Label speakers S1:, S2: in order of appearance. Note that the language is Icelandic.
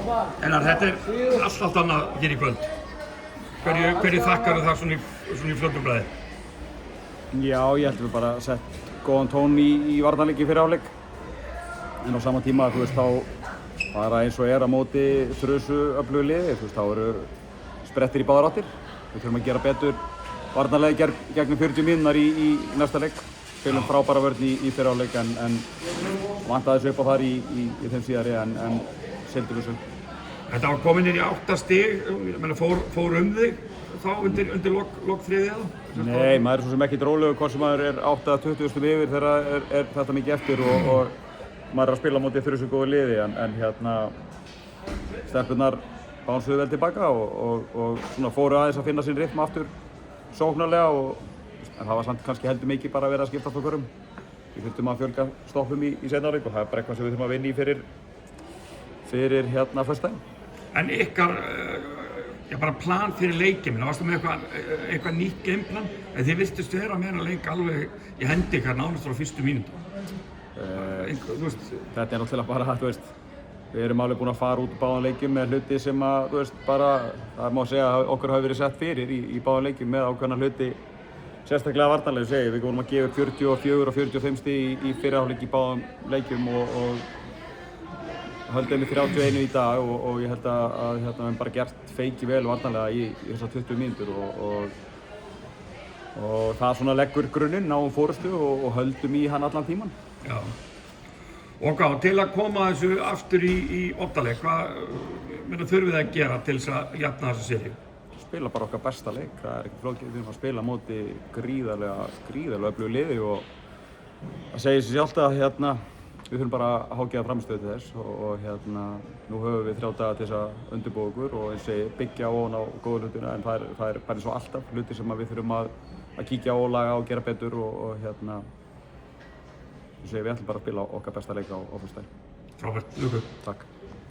S1: Einar, þetta allt annað hér í kvöld. Hverju þakkar það svona í fljótu bragði?
S2: Já, ég held við bara sett góðan tón í varnarleik í fyrri hálfleik. En á sama tíma, þá bara eins og á móti þrjusu öflugu liði, þá eru sprettir í báðar áttir. Við þurfum að gera betur varnarlega gegnum 40 mínútur í næsta leik. Spilum frábæra vörn í fyrri hálfleik en vantaði þessu upp á þar í þeim síðari en sigldum þessu.
S1: Þetta var komin inn í 8 stig, fór þig þá undir lok þriðja?
S2: Nei, maður er svo sem ekki rólegur hvort sem maður er 8-20 stigum yfir þegar er þetta mikið eftir og maður er að spila á móti þrjusu góðu liði en stelpurnar bánsuðu vel tilbaka og svona fóru aðeins að finna sinn rytm aftur sóknarlega en það var samt kannski heldur mikið bara að vera að skiptast okkur Við þurftum að fjölga stoppum í seinni hálfleik og það er bara eitthvað sem við þurfum að vinna í fyrir föstudaginn.
S1: En ykkar, bara plan fyrir leikinn, varstu með eitthvað nýtt gameplan? Þið virtust vera með að leika alveg í hendi ykkar nánast frá fyrstu mínútu.
S2: Þetta er náttúrulega bara, við erum alveg búin að fara út báðum leikjum með hluti sem að, það má segja að okkur hafi verið sett fyrir í báðum leikjum með ákveðna hluti, sérstaklega varnarlega, við vorum að gefa 44 og 45 stig í fyrri hálfleik í báðum leikjum og höldum við 31 í dag og ég held að við hefum bara gert feiki vel varnarlega í þessar 20 mínútur og það svona leggur grunninn á forystu og höldum í hann allan tíman.
S1: Já. Og til að koma þessu aftur í oddaleik, hvað þurfum við að gera til þess að jafna þessa seríu?
S2: Spila bara okkar besta leik, það er ekki flókið, við þurfum að spila á móti gríðarlega öflugu liði og það segir sig sjálft að við þurfum bara að hágja framstöðu til þess og nú höfum við 3 daga til þess að undirbúa okkur og byggja ofan á góðu hlutina en það er bara eins og alltaf hluti sem við þurfum að kíkja á og laga og gera betur og við ætlum bara að spila okkar besta leik á föstudaginn.
S1: Frábært, Luku.
S2: Takk.